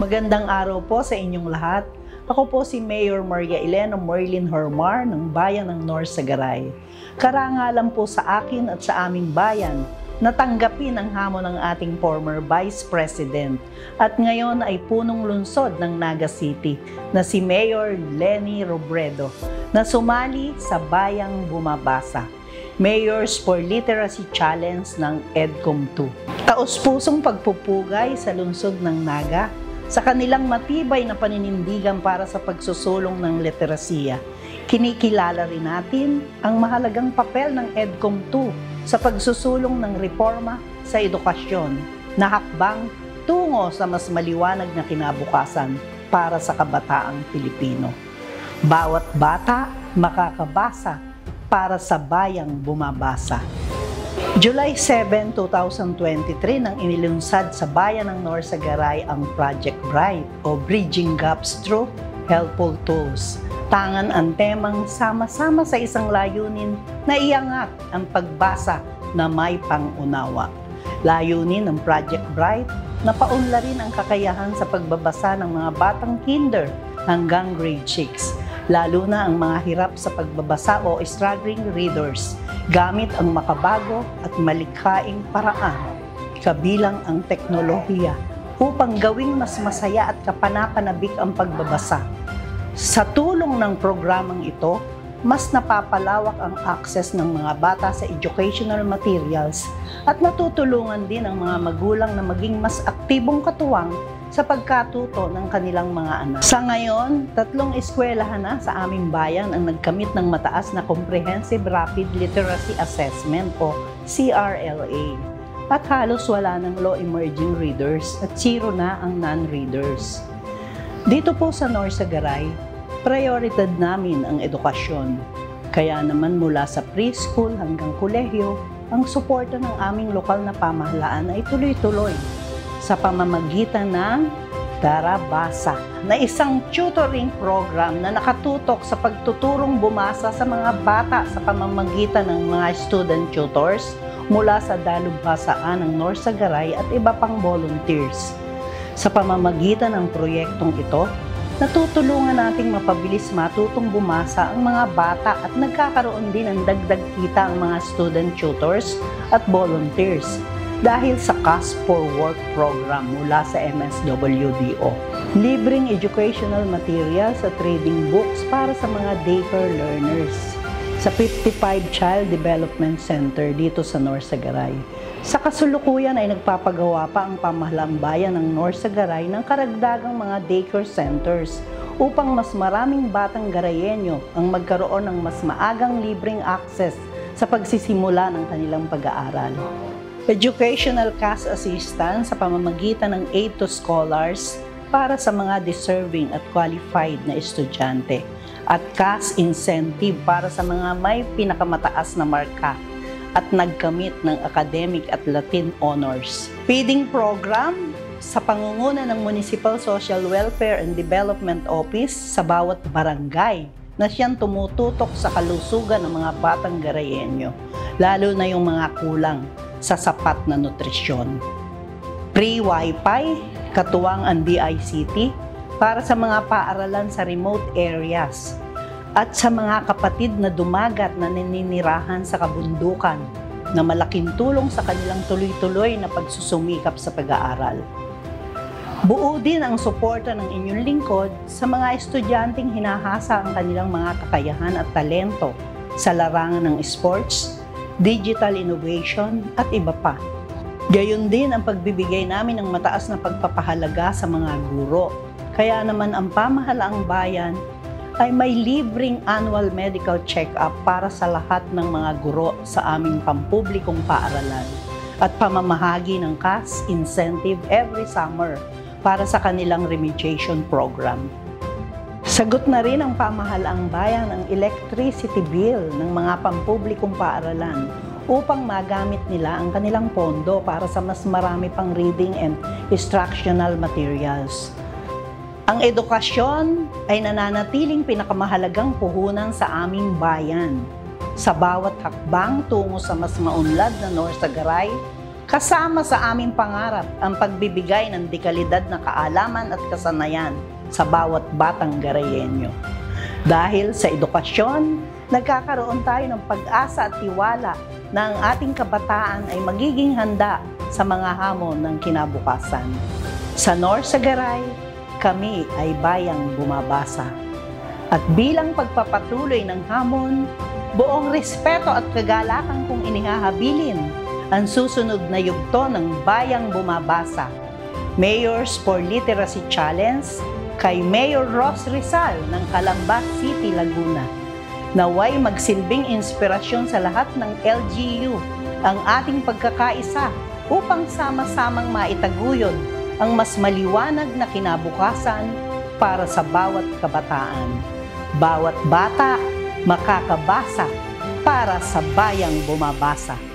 Magandang araw po sa inyong lahat. Ako po si Mayor Maria Elena Merlin Hormar ng Bayan ng North Sagaray. Karangalan po sa akin at sa aming bayan na tanggapin ang hamon ng ating former Vice President at ngayon ay punong lungsod ng Naga City na si Mayor Leni Robredo na sumali sa Bayang Bumabasa, Mayors for Literacy Challenge ng EDCOM 2. Taos-pusong pagpupugay sa lungsod ng Naga sa kanilang matibay na paninindigan para sa pagsusulong ng literasiya. Kinikilala rin natin ang mahalagang papel ng EDCOM 2 sa pagsusulong ng reforma sa edukasyon na hakbang tungo sa mas maliwanag na kinabukasan para sa kabataang Pilipino. Bawat bata makakabasa para sa bayang bumabasa. July 7, 2023 nang inilunsad sa bayan ng North Sagaray ang Project Bright o Bridging Gaps Through Helpful Tools. Tangan ang temang sama-sama sa isang layunin na iangat ang pagbasa na may pangunawa. Layunin ng Project Bright na paunlarin ang kakayahan sa pagbabasa ng mga batang kinder hanggang grade 6, lalo na ang mga hirap sa pagbabasa o struggling readers, gamit ang makabago at malikhaing paraan, kabilang ang teknolohiya, upang gawing mas masaya at kapanapanabik ang pagbabasa. Sa tulong ng programang ito, mas napapalawak ang access ng mga bata sa educational materials at natutulungan din ang mga magulang na maging mas aktibong katuwang sa pagkatuto ng kanilang mga anak. Sa ngayon, 3 eskwelahan na sa aming bayan ang nagkamit ng mataas na Comprehensive Rapid Literacy Assessment o CRLA. At halos wala ng low emerging readers at 0 na ang non-readers. Dito po sa North Sagaray, prioridad namin ang edukasyon. Kaya naman mula sa preschool hanggang kolehiyo, ang suporta ng aming lokal na pamahalaan ay tuloy-tuloy sa pamamagitan ng Darabasa na isang tutoring program na nakatutok sa pagtuturong bumasa sa mga bata sa pamamagitan ng mga student tutors mula sa Dalubhasaan ng North Sagaray at iba pang volunteers. Sa pamamagitan ng proyektong ito, natutulungan nating mapabilis matutong bumasa ang mga bata at nagkakaroon din ng dagdag kita ang mga student tutors at volunteers dahil sa Cash for Work program mula sa MSWDO. Libreng educational materials at reading books para sa mga daycare learners sa 55 Child Development Center dito sa North Sagaray. Sa kasulukuyan ay nagpapagawa pa ang pamahalaang bayan ng North Sagaray ng karagdagang mga daycare centers upang mas maraming batang Garayenyo ang magkaroon ng mas maagang libreng access sa pagsisimula ng kanilang pag-aaral. Educational cash assistance sa pamamagitan ng aid to scholars para sa mga deserving at qualified na estudyante at cash incentive para sa mga may pinakamataas na marka at nagkamit ng academic at Latin honors. Feeding program sa pangunguna ng Municipal Social Welfare and Development Office sa bawat barangay na siyang tumututok sa kalusugan ng mga batang Garayenyo, lalo na yung mga kulang sa sapat na nutrisyon. Free Wi-Fi, katuwang ang DICT, para sa mga paaralan sa remote areas at sa mga kapatid na dumagat na naninirahan sa kabundukan na malaking tulong sa kanilang tuloy-tuloy na pagsusumikap sa pag-aaral. Buo din ang suporta ng inyong lingkod sa mga estudyanteng hinahasa ang kanilang mga kakayahan at talento sa larangan ng sports, digital innovation at iba pa. Gayon din ang pagbibigay namin ng mataas na pagpapahalaga sa mga guro. Kaya naman ang pamahalaang bayan ay may libreng annual medical check-up para sa lahat ng mga guro sa aming pampublikong paaralan at pamamahagi ng cash incentive every summer para sa kanilang remediation program. Sagot na rin ang pamahalaang bayan ang electricity bill ng mga pampublikong paaralan upang magamit nila ang kanilang pondo para sa mas marami pang reading and instructional materials. Ang edukasyon ay nananatiling pinakamahalagang puhunan sa aming bayan. Sa bawat hakbang tungo sa mas maunlad na North Sagaray, Kasama sa aming pangarap ang pagbibigay ng dekalidad na kaalaman at kasanayan sa bawat batang Garayenyo. Dahil sa edukasyon, nagkakaroon tayo ng pag-asa at tiwala na ang ating kabataan ay magiging handa sa mga hamon ng kinabukasan. Sa Norsagaray, kami ay bayang bumabasa. At bilang pagpapatuloy ng hamon, buong respeto at kagalakan kong inihahabilin ang susunod na yugto ng Bayang Bumabasa, Mayors for Literacy Challenge, kay Mayor Ross Rizal ng Calamba City, Laguna. Naway magsilbing inspirasyon sa lahat ng LGU ang ating pagkakaisa upang sama-samang maitaguyod ang mas maliwanag na kinabukasan para sa bawat kabataan. Bawat bata makakabasa para sa Bayang Bumabasa.